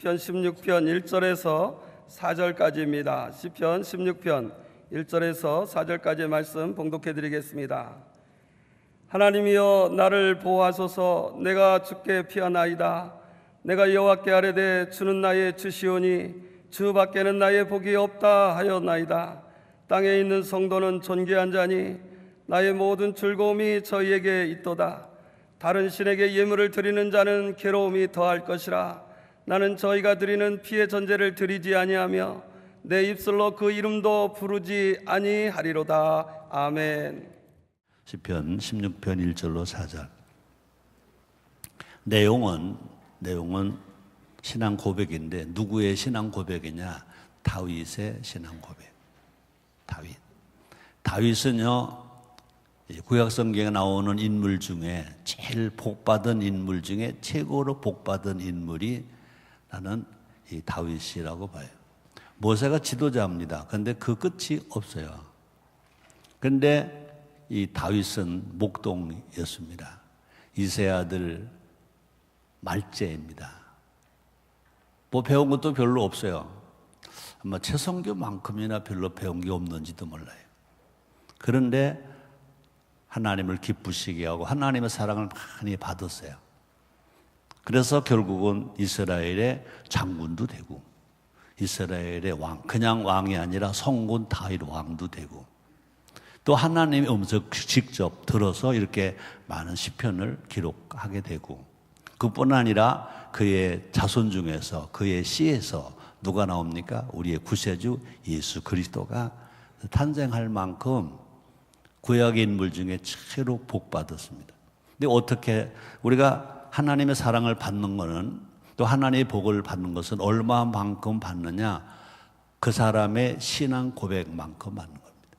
시편 16편 1절에서 4절까지입니다. 시편 16편 1절에서 4절까지의 말씀 봉독해 드리겠습니다. 하나님이여 나를 보호하소서. 내가 주께 피하나이다. 내가 여호와께 아뢰되 주는 나의 주시오니 주 밖에는 나의 복이 없다 하였나이다. 땅에 있는 성도는 존귀한 자니 나의 모든 즐거움이 저희에게 있도다. 다른 신에게 예물을 드리는 자는 괴로움이 더할 것이라. 나는 저희가 드리는 피의 전제를 드리지 아니하며 내 입술로 그 이름도 부르지 아니하리로다. 아멘. 시편 16편 1절로 4절. 내용은 신앙 고백인데 누구의 신앙 고백이냐? 다윗의 신앙 고백. 다윗은요, 구약 성경에 나오는 인물 중에 제일 복받은 인물 중에 최고로 복받은 인물이 나는 이 다윗이라고 봐요. 모세가 지도자입니다. 그런데 그 끝이 없어요. 그런데 이 다윗은 목동이었습니다. 이세 아들 말째입니다. 뭐 배운 것도 별로 없어요. 아마 최성교만큼이나 별로 배운 게 없는지도 몰라요. 그런데 하나님을 기쁘시게 하고 하나님의 사랑을 많이 받았어요. 그래서 결국은 이스라엘의 장군도 되고 이스라엘의 왕, 그냥 왕이 아니라 성군 다윗 왕도 되고 또 하나님의 음성 직접 들어서 이렇게 많은 시편을 기록하게 되고 그뿐 아니라 그의 자손 중에서 그의 씨에서 누가 나옵니까? 우리의 구세주 예수 그리스도가 탄생할 만큼 구약의 인물 중에 최로 복받았습니다. 근데 어떻게 우리가 하나님의 사랑을 받는 것은 또 하나님의 복을 받는 것은 얼마만큼 받느냐? 그 사람의 신앙 고백만큼 받는 겁니다.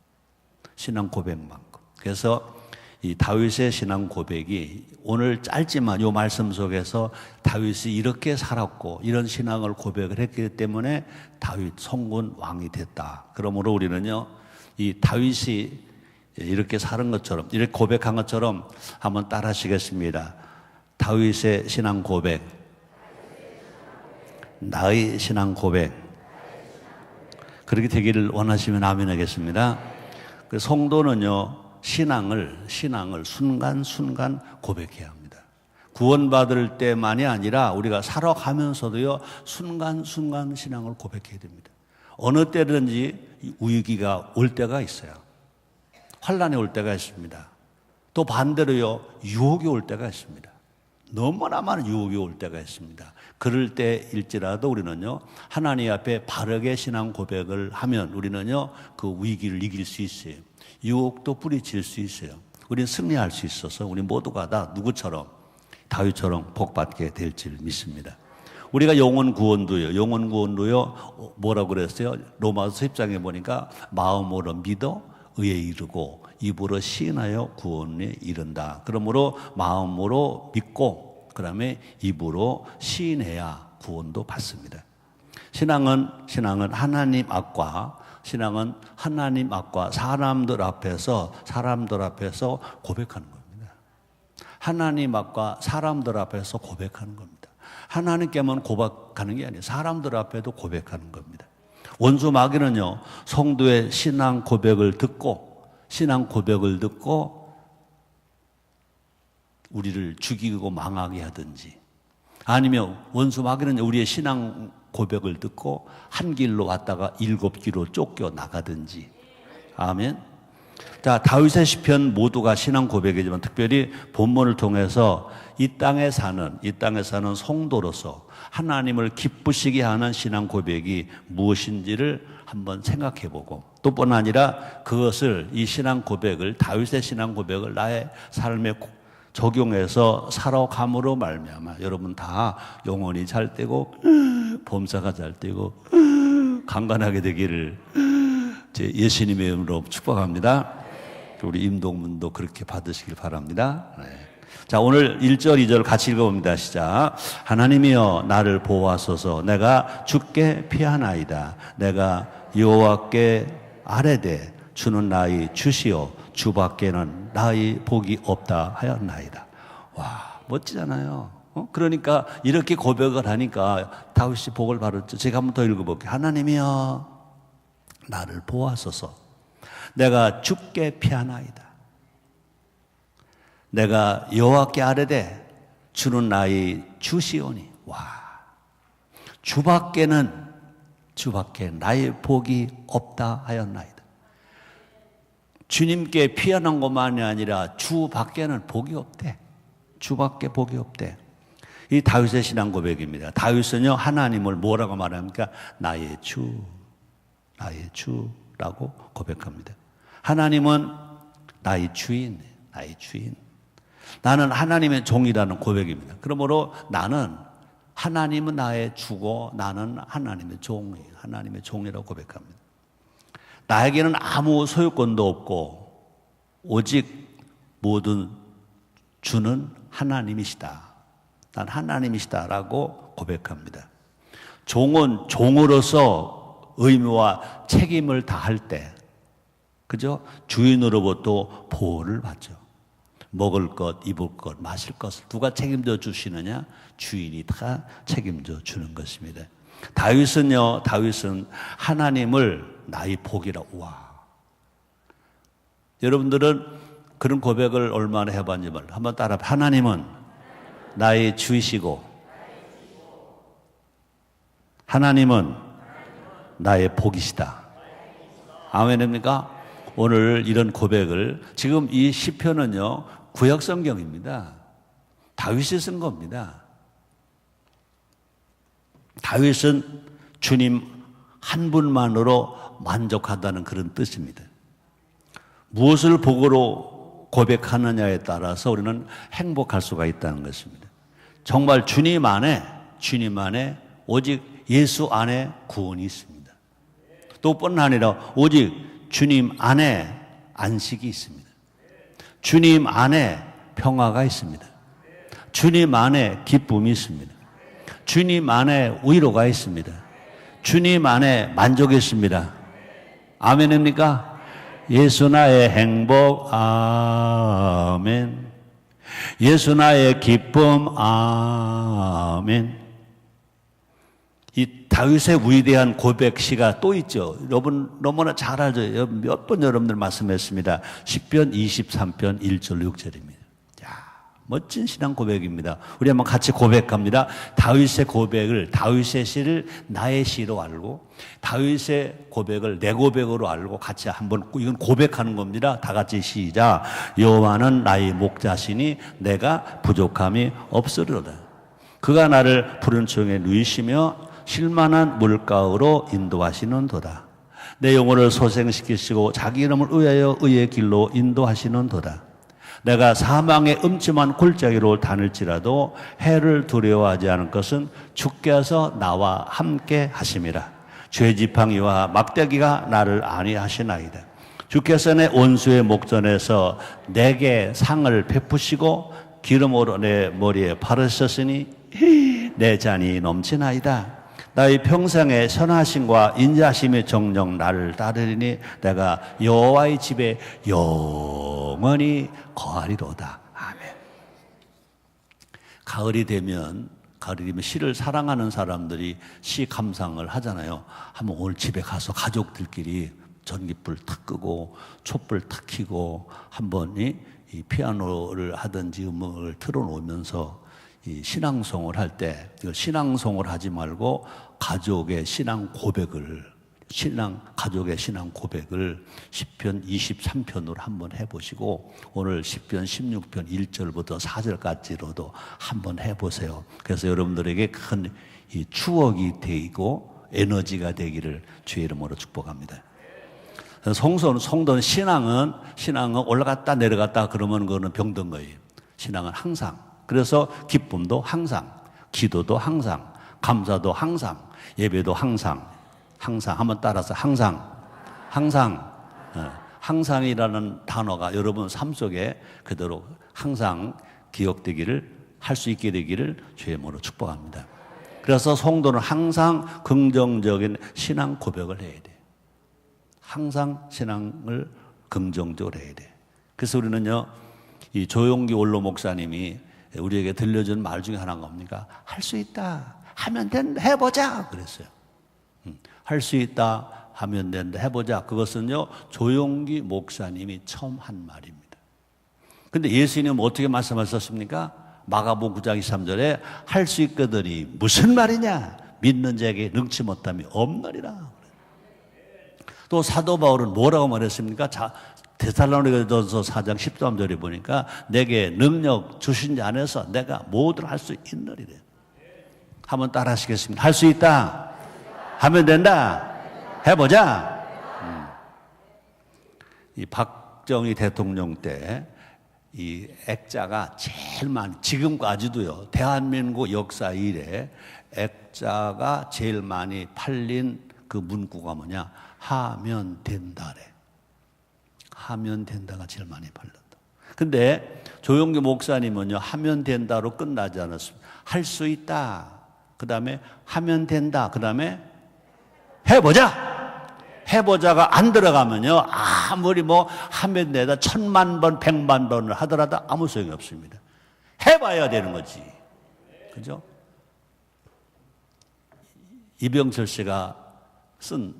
신앙 고백만큼. 그래서 이 다윗의 신앙 고백이 오늘 짧지만 이 말씀 속에서 다윗이 이렇게 살았고 이런 신앙을 고백을 했기 때문에 다윗 성군 왕이 됐다. 그러므로 우리는요, 이 다윗이 이렇게 사는 것처럼 이렇게 고백한 것처럼 한번 따라 하시겠습니다. 다윗의 신앙 고백, 나의 신앙 고백. 그렇게 되기를 원하시면 아멘 하겠습니다. 그 성도는요, 신앙을 순간순간 고백해야 합니다. 구원받을 때만이 아니라 우리가 살아가면서도요, 순간순간 신앙을 고백해야 됩니다. 어느 때든지 위기가 올 때가 있어요. 환난이 올 때가 있습니다. 또 반대로요, 유혹이 올 때가 있습니다. 너무나 많은 유혹이 올 때가 있습니다. 그럴 때일지라도 우리는요, 하나님 앞에 바르게 신앙 고백을 하면 우리는요, 그 위기를 이길 수 있어요. 유혹도 뿌리칠 수 있어요. 우리는 승리할 수 있어서 우리 모두가 다 누구처럼 다윗처럼 복받게 될 줄 믿습니다. 우리가 영혼 구원도요 뭐라고 그랬어요? 로마서 10장에 보니까 마음으로 믿어 의에 이르고 입으로 시인하여 구원에 이른다. 그러므로 마음으로 믿고 그다음에 입으로 시인해야 구원도 받습니다. 신앙은 하나님 앞과 사람들 앞에서 고백하는 겁니다. 하나님 앞과 사람들 앞에서 고백하는 겁니다. 하나님께만 고백하는 게 아니에요. 사람들 앞에도 고백하는 겁니다. 원수 마귀는요, 성도의 신앙 고백을 듣고 우리를 죽이고 망하게 하든지, 아니면 원수 마귀는 우리의 신앙 고백을 듣고 한 길로 왔다가 7길로 쫓겨 나가든지. 아멘. 자, 다윗의 시편 모두가 신앙 고백이지만 특별히 본문을 통해서 이 땅에 사는 성도로서 하나님을 기쁘시게 하는 신앙 고백이 무엇인지를 한번 생각해보고 또 뿐 아니라 그것을 이 신앙 고백을 다윗의 신앙 고백을 나의 삶에 적용해서 살아감으로 말미암아 여러분 다 영혼이 잘 되고 범사가 잘 되고 강건하게 되기를 제 예수님의 이름으로 축복합니다. 우리 임동문도 그렇게 받으시길 바랍니다. 네. 자, 오늘 1절 2절 같이 읽어봅니다. 시작. 하나님이여 나를 보호하소서. 내가 주께 피하나이다. 내가 여호와께 아뢰되 주는 나의 주시오. 주 밖에는 나의 복이 없다 하였나이다. 와, 멋지잖아요. 그러니까 이렇게 고백을 하니까 다윗이 복을 받았죠. 제가 한번 더 읽어볼게요. 하나님이여 나를 보아소서. 내가 주께 피하나이다. 내가 여호와께 아뢰되 주는 나의 주시오니. 와, 주밖에 나의 복이 없다 하였나이다. 주님께 피하는 것만이 아니라 주밖에는 복이 없대. 주밖에 복이 없대. 이 다윗의 신앙 고백입니다. 다윗은요 하나님을 뭐라고 말합니까? 나의 주라고 고백합니다. 하나님은 나의 주인. 나는 하나님의 종이라는 고백입니다. 그러므로 하나님은 나의 주고 나는 하나님의 종이라고 고백합니다. 나에게는 아무 소유권도 없고 오직 모든 주는 하나님이시다. 난 하나님이시다라고 고백합니다. 종은 종으로서 의무와 책임을 다할 때, 그죠? 주인으로부터 보호를 받죠. 먹을 것, 입을 것, 마실 것을 누가 책임져 주시느냐? 주인이 다 책임져 주는 것입니다. 다윗은 하나님을 나의 복이라고. 와. 여러분들은 그런 고백을 얼마나 해봤는지 한번 따라. 하나님은 나의 주이시고 하나님은 나의 복이시다. 아멘입니까? 오늘 이런 고백을, 지금 이 시편은요 구약 성경입니다. 다윗이 쓴 겁니다. 다윗은 주님 한 분만으로 만족하다는 그런 뜻입니다. 무엇을 복으로 고백하느냐에 따라서 우리는 행복할 수가 있다는 것입니다. 정말 주님 안에 오직 예수 안에 구원이 있습니다. 또 뿐 아니라 오직 주님 안에 안식이 있습니다. 주님 안에 평화가 있습니다. 주님 안에 기쁨이 있습니다. 주님 안에 위로가 있습니다. 주님 안에 만족이 있습니다. 아멘입니까? 예수 나의 행복, 아멘. 예수 나의 기쁨, 아멘. 이 다윗의 위대한 고백 시가 또 있죠. 여러분 너무나 잘 알죠. 몇 번 여러분들 말씀했습니다. 시편 23편 1절 6절입니다. 멋진 신앙 고백입니다. 우리 한번 같이 고백합니다. 다윗의 고백을, 다윗의 시를 나의 시로 알고, 다윗의 고백을 내 고백으로 알고 같이 한번, 이건 고백하는 겁니다. 다 같이 시작. 여호와는 나의 목자시니 내가 부족함이 없으리로다. 그가 나를 푸른 초용에 누이시며 실만한 물가로 인도하시는도다. 내 영혼을 소생시키시고 자기 이름을 위하여 의의 길로 인도하시는도다. 내가 사망의 음침한 골짜기로 다닐지라도 해를 두려워하지 않을 것은 주께서 나와 함께 하심이라. 죄 지팡이와 막대기가 나를 안위하시나이다. 주께서 내 원수의 목전에서 내게 상을 베푸시고 기름으로 내 머리에 바르셨으니 내 잔이 넘치나이다. 나의 평생의 선하심과 인자심의 정령 나를 따르리니 내가 여호와의 집에 영원히 거하리로다. 아멘. 가을이 되면 시를 사랑하는 사람들이 시 감상을 하잖아요. 한번 오늘 집에 가서 가족들끼리 전기불 탁 끄고 촛불 탁 켜고 한번 이 피아노를 하든지 음악을 틀어놓으면서 이 신앙송을 할 때 신앙송을 하지 말고 가족의 신앙 고백을 시편 23편으로 한번 해보시고 오늘 시편 16편 1절부터 4절까지로도 한번 해보세요. 그래서 여러분들에게 큰 이 추억이 되고 에너지가 되기를 주의 이름으로 축복합니다. 성도는 신앙은 올라갔다 내려갔다 그러면 그거는 병든 거예요. 신앙은 항상. 그래서 기쁨도 항상, 기도도 항상, 감사도 항상, 예배도 항상 한번 따라서 항상이라는 단어가 여러분 삶 속에 그대로 항상 기억되기를, 할 수 있게 되기를 주의 이름으로 축복합니다. 그래서 성도는 항상 긍정적인 신앙 고백을 해야 돼. 항상 신앙을 긍정적으로 해야 돼. 그래서 우리는요, 이 조용기 원로 목사님이 우리에게 들려준 말 중에 하나가 뭡니까? 할 수 있다. 하면 된다. 해보자. 그랬어요. 할 수 있다. 하면 된다. 해보자. 그것은요, 조용기 목사님이 처음 한 말입니다. 근데 예수님은 어떻게 말씀하셨습니까? 마가복음 9장 23절에 할 수 있거든이 무슨 말이냐? 믿는 자에게 능치 못함이 없느니라. 또 사도 바울은 뭐라고 말했습니까? 데살로니가전서 4장 13절에 보니까 내게 능력 주신 자 안에서 내가 뭐든 할 수 있느니래. 한번 따라 하시겠습니다. 할 수 있다. 하면 된다. 해보자. 이 박정희 대통령 때 이 액자가 제일 많이, 지금까지도요, 대한민국 역사 이래 액자가 제일 많이 팔린 그 문구가 뭐냐? 하면 된다래. 하면 된다가 제일 많이 팔렸다. 근데 조용기 목사님은요, 하면 된다로 끝나지 않았습니다. 할 수 있다. 그 다음에 하면 된다. 그 다음에 해보자. 해보자가 안 들어가면요, 아무리 뭐 하면 된다 1000만 번, 100만 번을 하더라도 아무 소용이 없습니다. 해봐야 되는 거지. 그죠? 이병철 씨가 쓴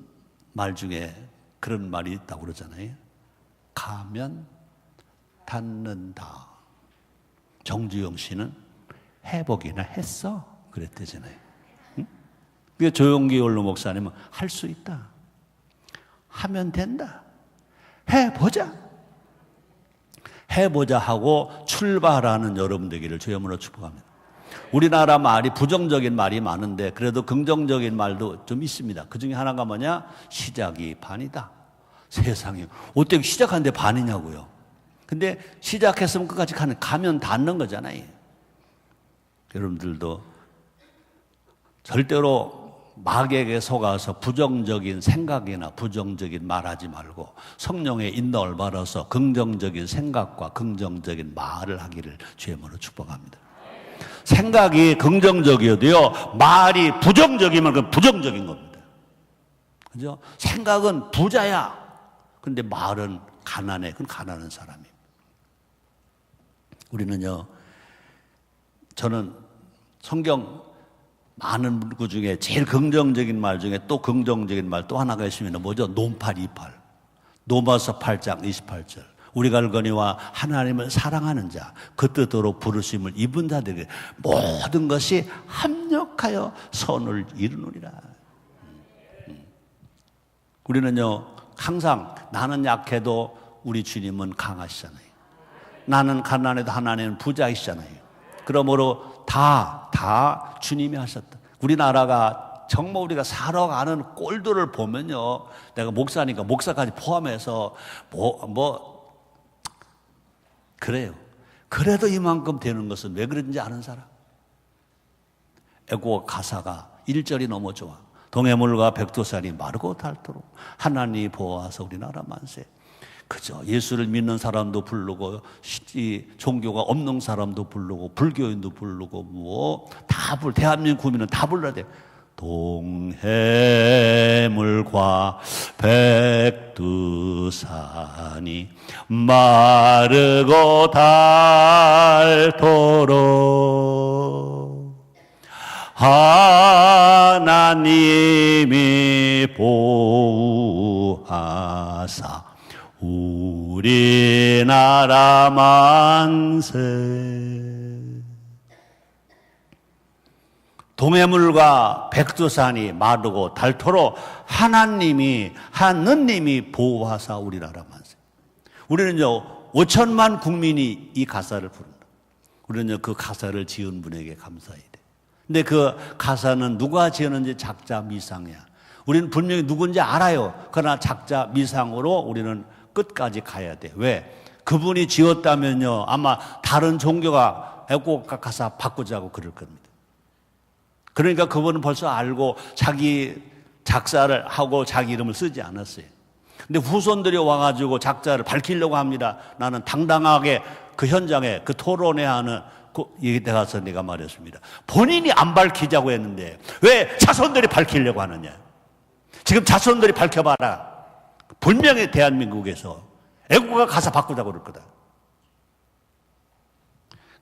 말 중에 그런 말이 있다고 그러잖아요. 가면 닿는다. 정주영 씨는 해보기나 했어. 그랬대잖아요. 응? 그게 조용기 원로 목사님은 할 수 있다. 하면 된다. 해보자. 해보자 하고 출발하는 여러분 되기를 주의 이름으로 축복합니다. 우리나라 말이 부정적인 말이 많은데 그래도 긍정적인 말도 좀 있습니다. 그 중에 하나가 뭐냐? 시작이 반이다. 세상에 어떻게 시작하는데 반이냐고요. 근데 시작했으면 끝까지 가면 닿는 거잖아요. 여러분들도 절대로 마귀에게 속아서 부정적인 생각이나 부정적인 말하지 말고 성령의 인도를 받아서 긍정적인 생각과 긍정적인 말을 하기를 주의 이름으로 축복합니다. 생각이 긍정적이어도요, 말이 부정적이면 그건 부정적인 겁니다. 그죠? 생각은 부자야. 근데 말은 가난해. 그건 가난한 사람이에요. 우리는요, 저는 성경 많은 문구 중에 제일 긍정적인 말 중에 또 긍정적인 말 또 하나가 있으면 뭐죠? 논팔, 이팔. 로마서 8장 28절. 우리가 알거니와 하나님을 사랑하는 자, 그 뜻으로 부르심을 입은 자들에게 모든 것이 합력하여 선을 이루느니라. 우리는요, 항상 나는 약해도 우리 주님은 강하시잖아요. 나는 가난해도 하나님은 부자이시잖아요. 그러므로 다 주님이 하셨다. 우리나라가 정말 우리가 살아가는 꼴들을 보면요, 내가 목사니까 목사까지 포함해서 그래요. 그래도 이만큼 되는 것은 왜 그런지 아는 사람? 애국가 가사가 1절이 너무 좋아. 동해물과 백두산이 마르고 닳도록 하나님이 보아서 우리나라 만세. 그죠? 예수를 믿는 사람도 부르고 종교가 없는 사람도 부르고 불교인도 부르고 대한민국 국민은 다 불러야 돼. 동해물과 백두산이 마르고 닳도록 하나님이 보호하사 우리나라 만세. 동해물과 백두산이 마르고 닳도록 하나님이 보호하사 우리나라 만세. 우리는요 5천만 국민이 이 가사를 부른다. 우리는요 그 가사를 지은 분에게 감사해야 돼. 근데 그 가사는 누가 지었는지 작자 미상이야. 우리는 분명히 누군지 알아요. 그러나 작자 미상으로 우리는 끝까지 가야 돼. 왜? 그분이 지었다면요 아마 다른 종교가 애국가 가사 바꾸자고 그럴 겁니다. 그러니까 그분은 벌써 알고 자기 작사를 하고 자기 이름을 쓰지 않았어요. 근데 후손들이 와가지고 작자를 밝히려고 합니다. 나는 당당하게 그 현장에 그 토론회 하는 얘기 때 가서 내가 말했습니다. 본인이 안 밝히자고 했는데 왜 자손들이 밝히려고 하느냐. 지금 자손들이 밝혀봐라. 분명히 대한민국에서 애국가 가사 바꾸자고 그럴 거다.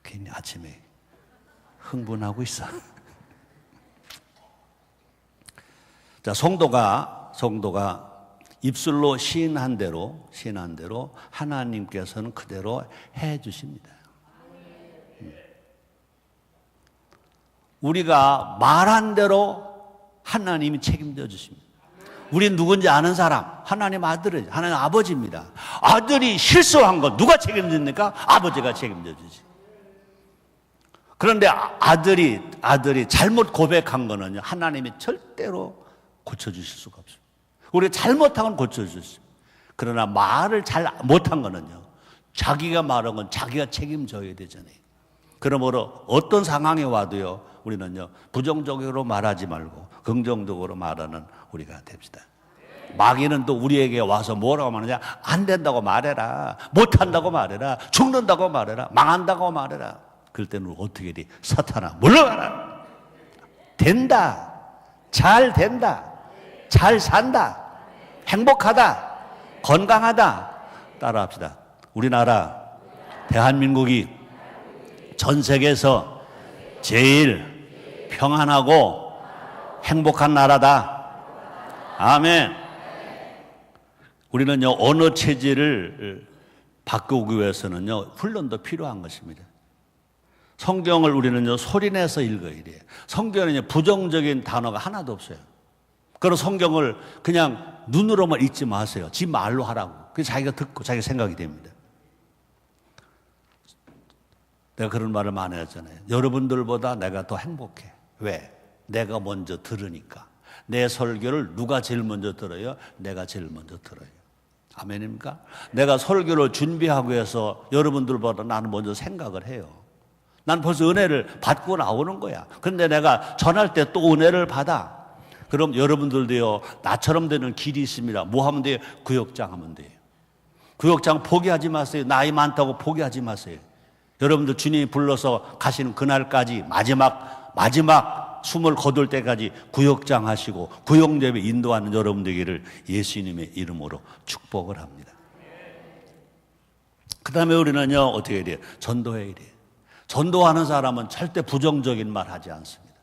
괜히 아침에 흥분하고 있어. 자, 성도가 입술로 시인한 대로 하나님께서는 그대로 해 주십니다. 우리가 말한 대로 하나님이 책임져 주십니다. 우리 누군지 아는 사람, 하나님 아들은 하나님 아버지입니다. 아들이 실수한 거 누가 책임집니까? 아버지가 책임져 주지. 그런데 아들이 잘못 고백한 거는요, 하나님이 절대로 고쳐주실 수가 없습니다. 우리가 잘못한 건 고쳐주십니다. 그러나 말을 잘 못한 거는요, 자기가 말한 건 자기가 책임져야 되잖아요. 그러므로 어떤 상황에 와도요, 우리는요, 부정적으로 말하지 말고 긍정적으로 말하는 우리가 됩시다. 마귀는 또 우리에게 와서 뭐라고 말하냐? 안 된다고 말해라. 못한다고 말해라. 죽는다고 말해라. 망한다고 말해라. 그럴 때는 어떻게 돼? 사탄아, 물러가라. 된다. 잘 된다. 잘 산다. 행복하다. 건강하다. 따라합시다. 우리나라, 대한민국이 전 세계에서 제일 평안하고 행복한 나라다. 아멘. 우리는요, 언어 체질을 바꾸기 위해서는요, 훈련도 필요한 것입니다. 성경을 우리는요, 소리내서 읽어야 돼요. 성경에는 부정적인 단어가 하나도 없어요. 그런 성경을 그냥 눈으로만 읽지 마세요. 지 말로 하라고. 그래서 자기가 듣고 자기가 생각이 됩니다. 내가 그런 말을 많이 했잖아요. 여러분들보다 내가 더 행복해. 왜? 내가 먼저 들으니까. 내 설교를 누가 제일 먼저 들어요? 내가 제일 먼저 들어요. 아멘입니까? 내가 설교를 준비하고 해서 여러분들보다 나는 먼저 생각을 해요. 난 벌써 은혜를 받고 나오는 거야. 그런데 내가 전할 때 또 은혜를 받아. 그럼 여러분들도요, 나처럼 되는 길이 있습니다. 뭐 하면 돼요? 구역장 하면 돼요. 구역장 포기하지 마세요. 나이 많다고 포기하지 마세요. 여러분들 주님이 불러서 가시는 그날까지 마지막 숨을 거둘 때까지 구역장 하시고 구역예배 인도하는 여러분 되기를 예수님의 이름으로 축복을 합니다. 그 다음에 우리는요, 어떻게 해야 돼요? 전도해야 돼요. 전도하는 사람은 절대 부정적인 말 하지 않습니다.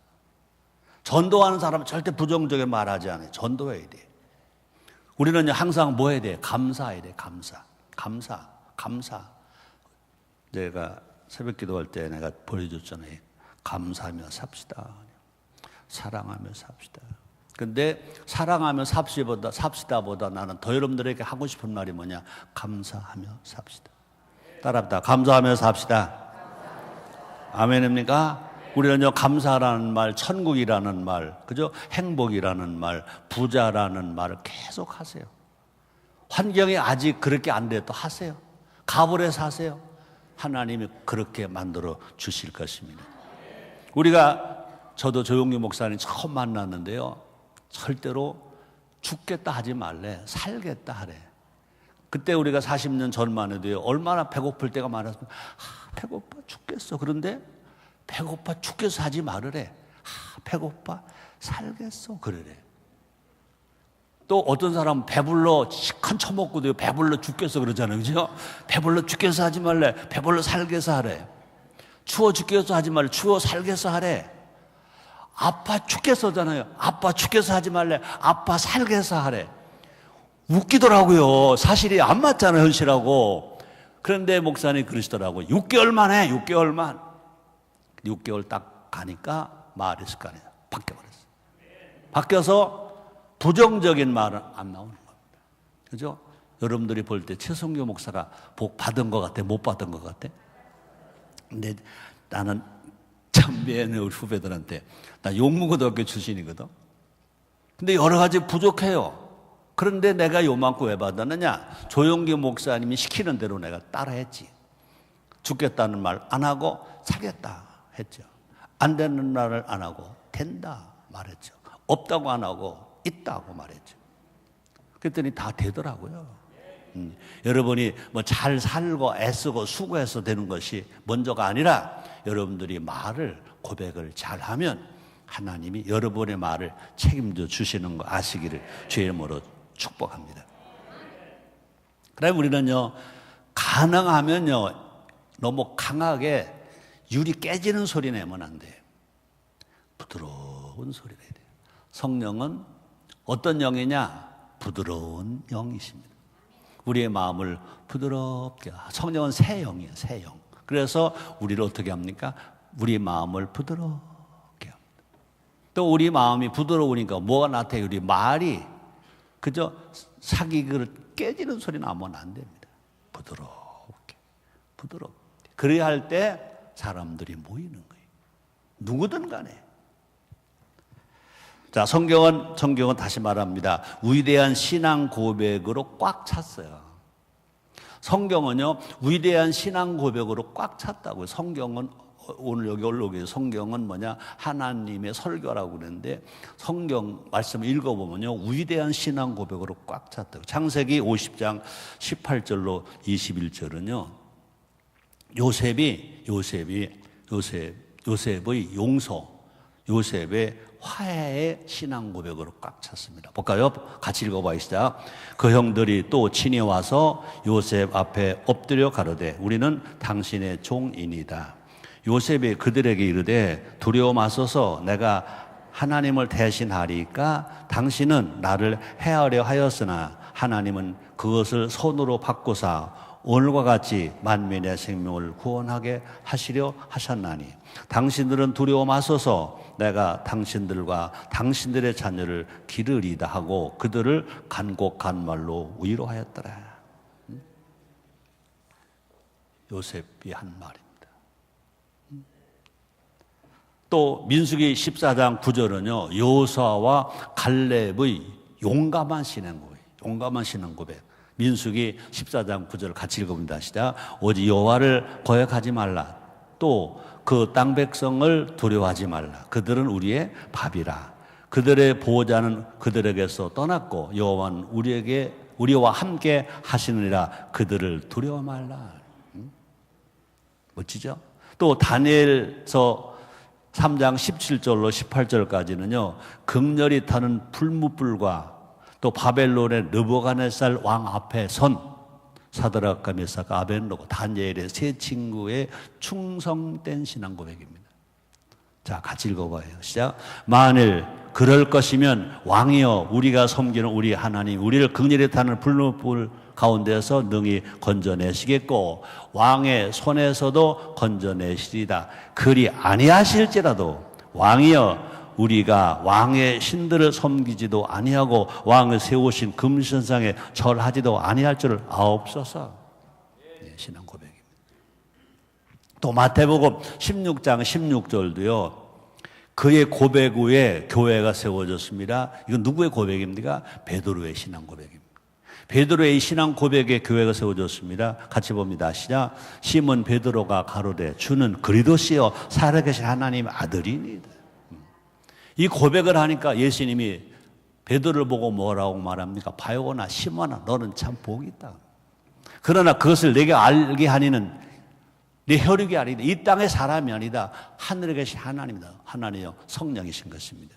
전도하는 사람은 절대 부정적인 말 하지 않아요. 전도해야 돼요. 우리는요, 항상 뭐 해야 돼요? 감사해야 돼요. 감사. 내가 새벽 기도할 때 내가 보여줬잖아요. 감사하며 삽시다. 사랑하며 삽시다. 근데 사랑하며 삽시다보다 나는 더 여러분들에게 하고 싶은 말이 뭐냐? 감사하며 삽시다. 따라합니다. 감사하며 삽시다. 아멘입니까? 우리는요, 감사라는 말, 천국이라는 말, 그죠? 행복이라는 말, 부자라는 말을 계속 하세요. 환경이 아직 그렇게 안 돼도 하세요. 가불에서 하세요. 하나님이 그렇게 만들어 주실 것입니다. 저도 조용규 목사님 처음 만났는데요, 절대로 죽겠다 하지 말래. 살겠다 하래. 그때 우리가 40년 전만 해도요, 얼마나 배고플 때가 많았으면, 배고파 죽겠어. 그런데 배고파 죽겠어 하지 말으래. 배고파 살겠어. 그러래. 또 어떤 사람은 배불러 시큰 처먹고도 배불러 죽겠어 그러잖아요. 그죠? 배불러 죽겠어 하지 말래. 배불러 살겠어 하래. 추워 죽겠어 하지 말래. 추워 살겠어 하래. 아파 죽겠어잖아요. 아파 죽겠어 하지 말래. 아파 살겠어 하래. 웃기더라고요. 사실이 안 맞잖아요, 현실하고. 그런데 목사님이 그러시더라고요. 6개월만 해, 6개월만. 6개월 딱 가니까 말이 습관이 바뀌어버렸어요. 바뀌어서 부정적인 말은 안 나오는 겁니다. 그죠? 여러분들이 볼 때 최성교 목사가 복 받은 것 같아? 못 받은 것 같아? 근데 나는 참배는 우리 후배들한테, 나 용무고등학교 출신이거든. 근데 여러 가지 부족해요. 그런데 내가 요만큼 왜 받았느냐? 조용기 목사님이 시키는 대로 내가 따라했지. 죽겠다는 말 안 하고 살겠다 했죠. 안 되는 말을 안 하고 된다 말했죠. 없다고 안 하고 있다고 말했죠. 그랬더니 다 되더라고요. 여러분이 뭐 잘 살고 애쓰고 수고해서 되는 것이 먼저가 아니라 여러분들이 말을 고백을 잘하면 하나님이 여러분의 말을 책임져 주시는 거 아시기를 주의 이름으로 축복합니다. 그다음에 우리는요, 가능하면요, 너무 강하게 유리 깨지는 소리 내면 안 돼요. 부드러운 소리 내야 돼요. 성령은 어떤 영이냐? 부드러운 영이십니다. 우리의 마음을 부드럽게, 성령은 새 영이에요, 새 영. 그래서 우리를 어떻게 합니까? 우리의 마음을 부드럽게 합니다. 또 우리 마음이 부드러우니까 뭐가 나타나요? 우리 말이 그저 사기 그릇 깨지는 소리 나면 안 됩니다. 부드럽게, 부드럽게. 그래야 할 때 사람들이 모이는 거예요. 누구든 간에. 자, 성경은 다시 말합니다. 위대한 신앙 고백으로 꽉 찼어요. 성경은요, 위대한 신앙 고백으로 꽉 찼다고요. 성경은, 오늘 여기 올라오게 성경은 뭐냐? 하나님의 설교라고 그러는데, 성경 말씀 읽어보면요, 위대한 신앙 고백으로 꽉 찼다고. 창세기 50장 18절로 21절은요, 요셉의 용서, 요셉의 화해의 신앙 고백으로 꽉 찼습니다. 볼까요? 같이 읽어봐 시작. 그 형들이 또 친히 와서 요셉 앞에 엎드려 가로되 우리는 당신의 종이니이다. 요셉이 그들에게 이르되 두려워 마소서, 내가 하나님을 대신하리까 당신은 나를 해하려 하였으나 하나님은 그것을 손으로 바꾸사 오늘과 같이 만민의 생명을 구원하게 하시려 하셨나니 당신들은 두려워 마소서, 내가 당신들과 당신들의 자녀를 기르리다 하고 그들을 간곡한 말로 위로하였더라. 요셉이 한 말입니다. 또 민수기 14장 9절은요, 여호수아와 갈렙의 용감한 신앙 고백. 민수기 14장 9절 같이 읽어봅니다. 시작. 오직 여호와를 거역하지 말라. 또 그 땅 백성을 두려워하지 말라. 그들은 우리의 밥이라. 그들의 보호자는 그들에게서 떠났고 여호와는 우리와 함께 하시느니라. 그들을 두려워 말라. 멋지죠? 또 다니엘서 3장 17절로 18절까지는요, 극렬히 타는 풀무불과 또 바벨론의 느부갓네살 왕 앞에 선 사드락과 메삭과 아벳노고 다니엘의 세 친구의 충성된 신앙 고백입니다. 자, 같이 읽어봐요. 시작. 만일 그럴 것이면 왕이여, 우리가 섬기는 우리 하나님, 우리를 극렬히 타는 풀무불 가운데서 능히 건져내시겠고 왕의 손에서도 건져내시리다. 그리 아니하실지라도 왕이여, 우리가 왕의 신들을 섬기지도 아니하고 왕을 세우신 금신상에 절하지도 아니할 줄을 아옵소서. 신앙 고백입니다. 또 마태복음 16장 16절도요, 그의 고백 후에 교회가 세워졌습니다. 이건 누구의 고백입니까? 베드로의 신앙 고백입니다. 베드로의 신앙 고백에 교회가 세워졌습니다. 같이 봅니다. 시작. 시몬 베드로가 가로되 주는 그리스도시요 살아계신 하나님의 아들이니이다. 이 고백을 하니까 예수님이 베드로를 보고 뭐라고 말합니까? 바요나 시몬아, 너는 참 복이 있다. 그러나 그것을 내게 알게 하니는 내 혈육이 아니다. 이 땅의 사람이 아니다. 하늘에 계신 하나님이다. 하나님이요 성령이신 것입니다.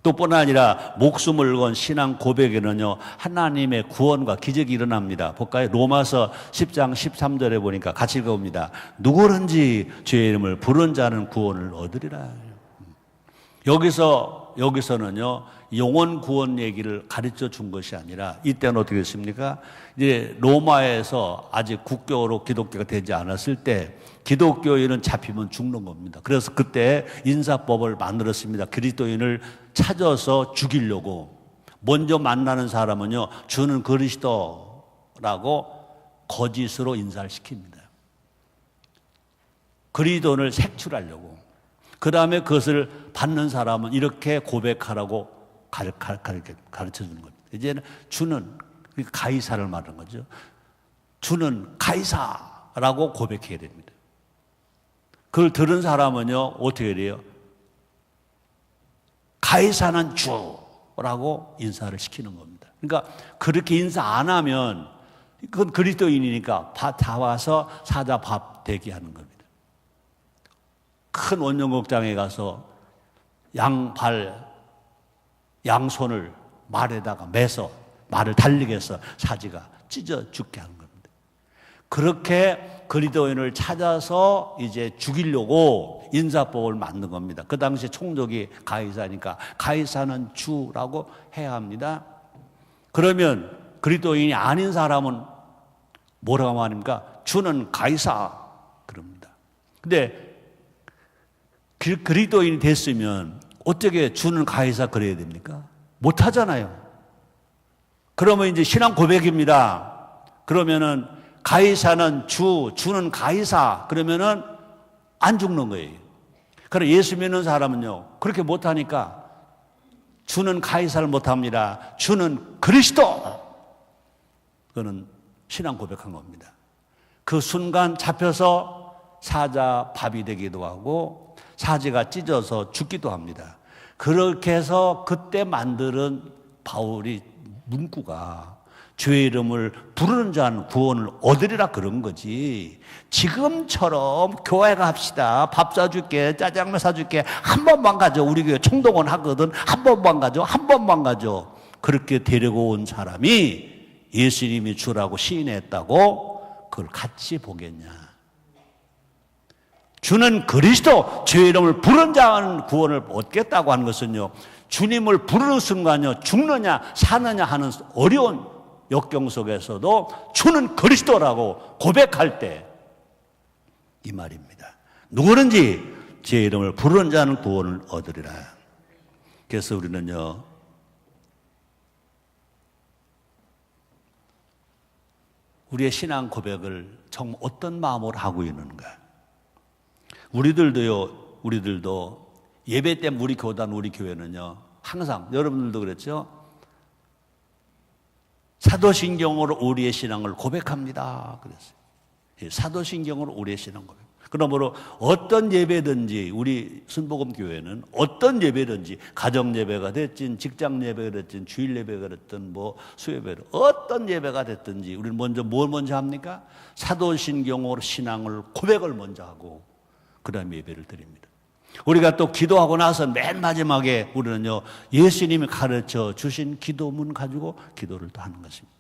또 뿐 아니라 목숨을 건 신앙 고백에는요, 하나님의 구원과 기적이 일어납니다. 볼까요? 로마서 10장 13절에 보니까 같이 읽어봅니다. 누구든지 주의 이름을 부른 자는 구원을 얻으리라. 여기서는요, 영혼 구원 얘기를 가르쳐 준 것이 아니라, 이때는 어떻게 됐습니까? 이제 로마에서 아직 국교로 기독교가 되지 않았을 때, 기독교인은 잡히면 죽는 겁니다. 그래서 그때 인사법을 만들었습니다. 그리스도인을 찾아서 죽이려고. 먼저 만나는 사람은요, 주는 그리스도라고 거짓으로 인사를 시킵니다. 그리스도인을 색출하려고. 그 다음에 그것을 받는 사람은 이렇게 고백하라고 가르쳐 주는 겁니다. 이제는 주는 가이사를 말하는 거죠. 주는 가이사라고 고백해야 됩니다. 그걸 들은 사람은요, 어떻게 돼요? 가이사는 주라고 인사를 시키는 겁니다. 그러니까 그렇게 인사 안 하면 그건 그리스도인이니까 다 와서 사자 밥 대기하는 겁니다. 큰 원정극장에 가서 양손을 말에다가 매서 말을 달리게 해서 사지가 찢어 죽게 하는 겁니다. 그렇게 그리스도인을 찾아서 이제 죽이려고 인사법을 만든 겁니다. 그 당시에 총독이 가이사니까 가이사는 주라고 해야 합니다. 그러면 그리스도인이 아닌 사람은 뭐라고 말합니까? 주는 가이사 그럽니다. 근데 그리스도인이 됐으면 어떻게 주는 가이사 그래야 됩니까? 못하잖아요. 그러면 이제 신앙 고백입니다. 그러면은 가이사는 주는 가이사 그러면은 안 죽는 거예요. 그럼 예수 믿는 사람은요 그렇게 못하니까 주는 가이사를 못합니다. 주는 그리스도. 그거는 신앙 고백한 겁니다. 그 순간 잡혀서 사자 밥이 되기도 하고 사지가 찢어서 죽기도 합니다. 그렇게 해서 그때 만드는 바울이 문구가 주의 이름을 부르는 자는 구원을 얻으리라 그런 거지. 지금처럼 교회 갑시다. 밥 사줄게. 짜장면 사줄게. 한 번만 가죠. 우리 교회 총동원 하거든. 한 번만 가죠. 한 번만 가죠. 그렇게 데리고 온 사람이 예수님이 주라고 시인했다고 그걸 같이 보겠냐. 주는 그리스도, 주의 이름을 부른 자는 구원을 얻겠다고 하는 것은요, 주님을 부르는 순간요, 죽느냐 사느냐 하는 어려운 역경 속에서도 주는 그리스도라고 고백할 때 이 말입니다. 누구든지 제 이름을 부르는 자는 구원을 얻으리라. 그래서 우리는요, 우리의 신앙 고백을 정말 어떤 마음으로 하고 있는가. 우리들도 예배 때 우리 교단, 우리 교회는요, 항상 여러분들도 그랬죠? 사도신경으로 우리의 신앙을 고백합니다. 그랬어요. 사도신경으로 우리의 신앙 고백. 그러므로 어떤 예배든지 우리 순복음 교회는 어떤 예배든지 가정 예배가 됐든 직장 예배가 됐든 주일 예배가 됐든 뭐 수요예배 어떤 예배가 됐든지 우리는 먼저 뭘 먼저 합니까? 사도신경으로 신앙을 고백을 먼저 하고 그다음에 예배를 드립니다. 우리가 또 기도하고 나서 맨 마지막에 우리는요 예수님이 가르쳐 주신 기도문 가지고 기도를 또 하는 것입니다.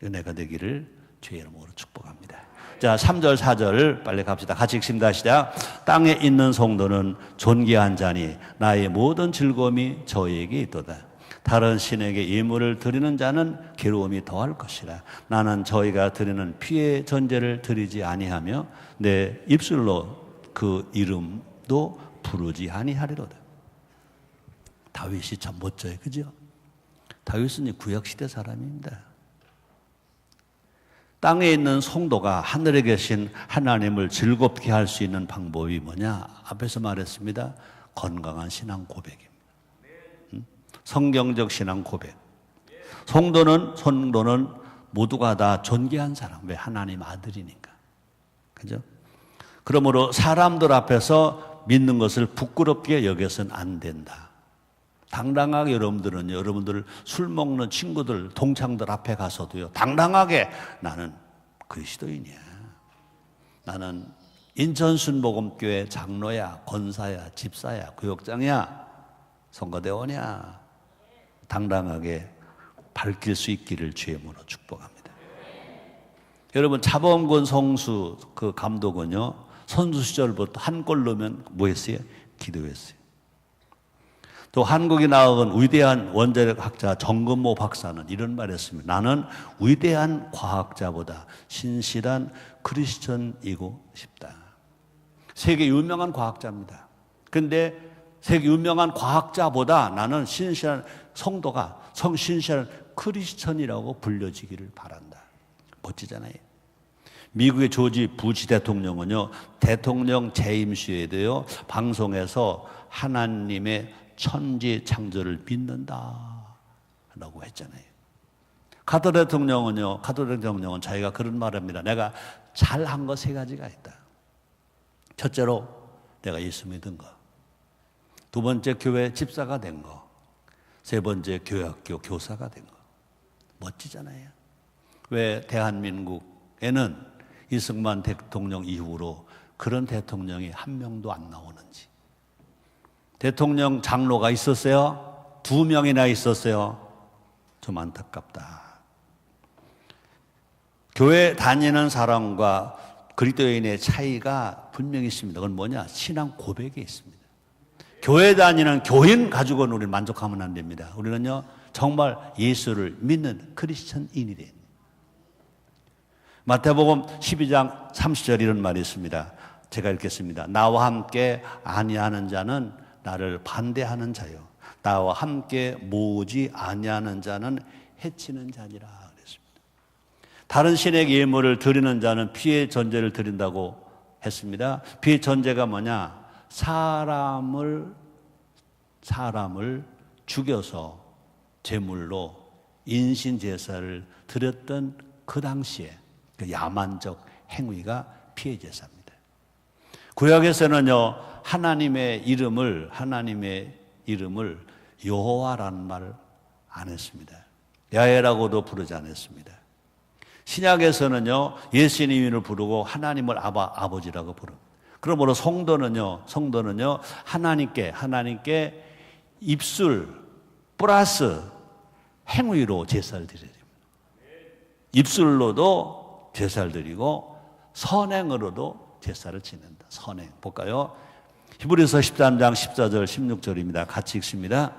은혜가 되기를 주의 이름으로 축복합니다. 자, 3절 4절 빨리 갑시다. 같이 읽습니다. 시작. 땅에 있는 성도는 존귀한 자니 나의 모든 즐거움이 저에게 있도다. 다른 신에게 예물을 드리는 자는 괴로움이 더할 것이라. 나는 저희가 드리는 피의 전제를 드리지 아니하며 내 입술로 그 이름도 부르지 아니하리로다. 다윗이 참 멋져요. 그죠? 다윗은 구약시대 사람입니다. 땅에 있는 성도가 하늘에 계신 하나님을 즐겁게 할 수 있는 방법이 뭐냐? 앞에서 말했습니다. 건강한 신앙 고백입니다. 성경적 신앙 고백. 성도는 모두가 다 존귀한 사람. 왜? 하나님 아들이니까. 그죠? 그러므로 사람들 앞에서 믿는 것을 부끄럽게 여겨서는 안 된다. 당당하게 여러분들 술 먹는 친구들, 동창들 앞에 가서도요, 당당하게 나는 그리스도인이야. 나는 인천순복음교회 장로야, 권사야, 집사야, 교역장이야, 선거대원이야. 당당하게 밝힐 수 있기를 주의 이름으로 축복합니다. 여러분, 차범근 성수 그 감독은요, 선수 시절부터 한 골 넣으면 뭐 했어요? 기도했어요. 또 한국에 나온 위대한 원자력 학자 정근모 박사는 이런 말을 했습니다. 나는 위대한 과학자보다 신실한 크리스천이고 싶다. 세계 유명한 과학자입니다. 그런데 세계 유명한 과학자보다 나는 신실한 성도가 신실한 크리스천이라고 불려지기를 바란다. 멋지잖아요. 미국의 조지 부시 대통령은요, 대통령 재임 시에도요, 방송에서 하나님의 천지 창조를 믿는다 라고 했잖아요. 카터 대통령은 자기가 그런 말을 합니다. 내가 잘한 거 3가지가 있다. 첫째로 내가 예수 믿은 거, 두 번째 교회 집사가 된 거, 세 번째 교회학교 교사가 된 거. 멋지잖아요. 왜 대한민국에는 이승만 대통령 이후로 그런 대통령이 한 명도 안 나오는지. 대통령 장로가 있었어요? 2명이나 있었어요? 좀 안타깝다. 교회 다니는 사람과 그리스도인의 차이가 분명히 있습니다. 그건 뭐냐? 신앙 고백에 있습니다. 교회 다니는 교인 가지고는 우리는 만족하면 안 됩니다. 우리는요, 정말 예수를 믿는 크리스천인이 돼요. 마태복음 12장 30절 이런 말이 있습니다. 제가 읽겠습니다. 나와 함께 아니하는 자는 나를 반대하는 자요, 나와 함께 모으지 아니하는 자는 해치는 자니라 그랬습니다. 다른 신에게 예물을 드리는 자는 피의 전제를 드린다고 했습니다. 피의 전제가 뭐냐? 사람을 죽여서 제물로 인신 제사를 드렸던 그 당시에 그 야만적 행위가 피의 제사입니다. 구약에서는요, 하나님의 이름을 여호와라는 말을 안 했습니다. 야훼라고도 부르지 않았습니다. 신약에서는요, 예수님 이름을 부르고 하나님을 아버지라고 부릅니다. 그러므로 성도는요, 하나님께 입술 플러스 행위로 제사를 드려야 됩니다. 입술로도 제사를 드리고 선행으로도 제사를 지낸다. 선행. 볼까요? 히브리서 13장 14절 16절입니다. 같이 읽습니다.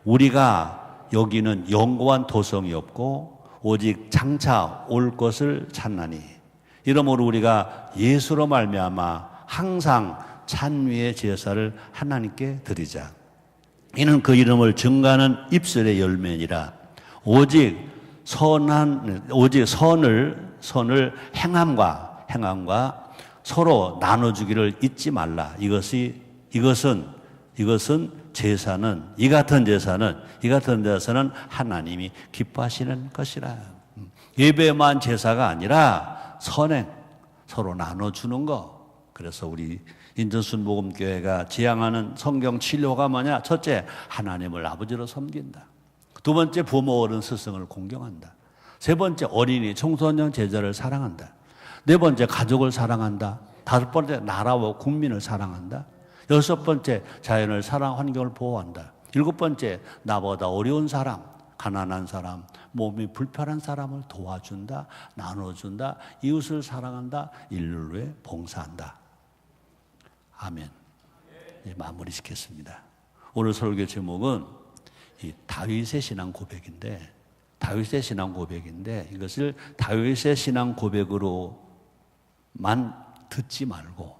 우리가 여기는 영고한 도성이 없고 오직 장차 올 것을 찾나니 이러므로 우리가 예수로 말미암아 항상 찬미의 제사를 하나님께 드리자. 이는 그 이름을 증거하는 입술의 열매니라. 오직 선을 행함과 서로 나눠주기를 잊지 말라. 이것은 제사는 이 같은 제사는 하나님이 기뻐하시는 것이라. 예배만 제사가 아니라 선행, 서로 나눠주는 거. 그래서 우리 인전순복음교회가 지향하는 성경 진료가 뭐냐? 첫째, 하나님을 아버지로 섬긴다. 두 번째, 부모 어른 스승을 공경한다. 세 번째, 어린이 청소년 제자를 사랑한다. 네 번째, 가족을 사랑한다. 다섯 번째, 나라와 국민을 사랑한다. 여섯 번째, 자연을 환경을 보호한다. 일곱 번째, 나보다 어려운 사람, 가난한 사람, 몸이 불편한 사람을 도와준다, 나눠준다, 이웃을 사랑한다, 인류를 위해 봉사한다. 아멘. 마무리 짓겠습니다. 오늘 설교 제목은 이 다윗의 신앙 고백인데 이것을 다윗의 신앙 고백으로만 듣지 말고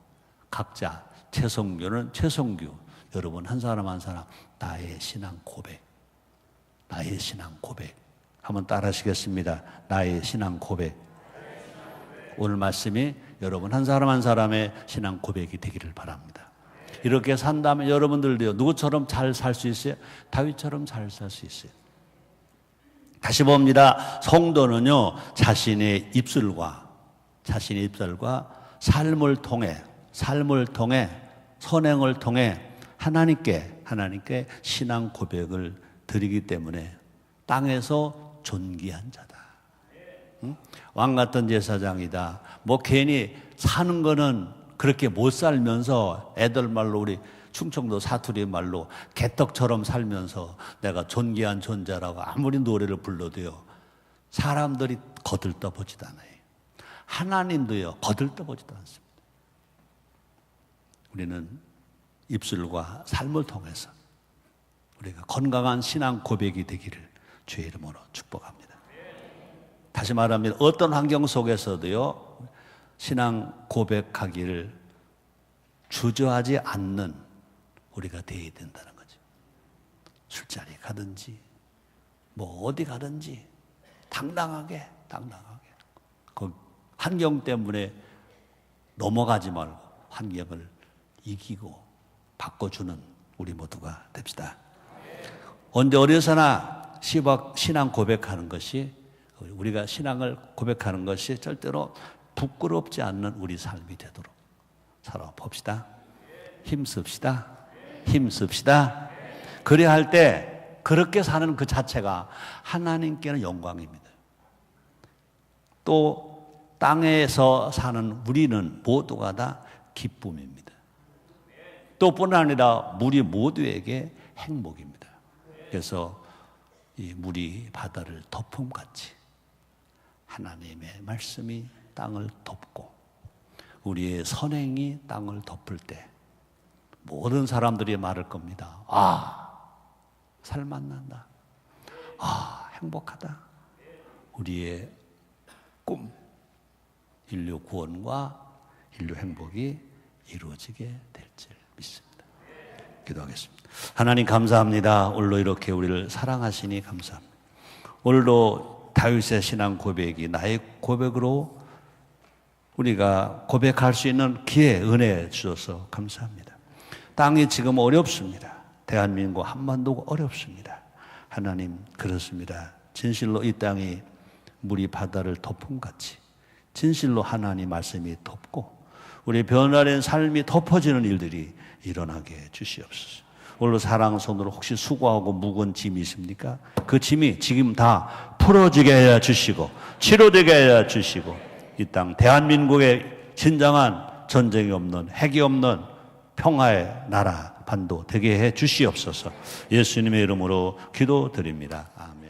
각자 최성규는 최성규, 여러분 한 사람 한 사람 나의 신앙 고백 한번 따라 하시겠습니다. 나의 신앙 고백. 오늘 말씀이 여러분 한 사람 한 사람의 신앙 고백이 되기를 바랍니다. 이렇게 산다면 여러분들도요, 누구처럼 잘 살 수 있어요? 다윗처럼 잘 살 수 있어요. 다시 봅니다. 성도는요, 자신의 입술과 삶을 통해 선행을 통해 하나님께 신앙 고백을 드리기 때문에 땅에서 존귀한 자다. 응? 왕 같은 제사장이다. 뭐 괜히 사는 거는 그렇게 못 살면서 애들 말로 우리 충청도 사투리 말로 개떡처럼 살면서 내가 존귀한 존재라고 아무리 노래를 불러도요, 사람들이 거들떠보지도 않아요. 하나님도요, 거들떠보지도 않습니다. 우리는 입술과 삶을 통해서 우리가 건강한 신앙 고백이 되기를 주의 이름으로 축복합니다. 다시 말하면 어떤 환경 속에서도요, 신앙 고백하기를 주저하지 않는 우리가 되어야 된다는 거죠. 술자리 가든지 뭐 어디 가든지 당당하게 그 환경 때문에 넘어가지 말고 환경을 이기고 바꿔주는 우리 모두가 됩시다. 언제 어디서나 신앙 고백하는 것이, 우리가 신앙을 고백하는 것이 절대로 부끄럽지 않는 우리 삶이 되도록 살아봅시다. 힘씁시다. 그래야 할 때 그렇게 사는 그 자체가 하나님께는 영광입니다. 또 땅에서 사는 우리는 모두가 다 기쁨입니다. 또 뿐 아니라 우리 모두에게 행복입니다. 그래서 이 물이 바다를 덮음같이 하나님의 말씀이 땅을 덮고 우리의 선행이 땅을 덮을 때 모든 사람들이 말할 겁니다. 아, 살맛난다. 아, 행복하다. 우리의 꿈, 인류 구원과 인류 행복이 이루어지게 될지 믿습니다. 기도하겠습니다. 하나님 감사합니다. 오늘도 이렇게 우리를 사랑하시니 감사합니다. 오늘도 다윗의 신앙 고백이 나의 고백으로 우리가 고백할 수 있는 기회, 은혜 주셔서 감사합니다. 땅이 지금 어렵습니다. 대한민국 한반도가 어렵습니다. 하나님 그렇습니다. 진실로 이 땅이 물이 바다를 덮은 같이 진실로 하나님 말씀이 덮고 우리 변화된 삶이 덮어지는 일들이 일어나게 주시옵소서. 오늘 사랑 손으로 혹시 수고하고 무거운 짐이 있습니까? 그 짐이 지금 다 풀어지게 해 주시고 치료되게 해 주시고 이 땅 대한민국의 진정한 전쟁이 없는 핵이 없는 평화의 나라 반도 되게 해 주시옵소서. 예수님의 이름으로 기도드립니다. 아멘.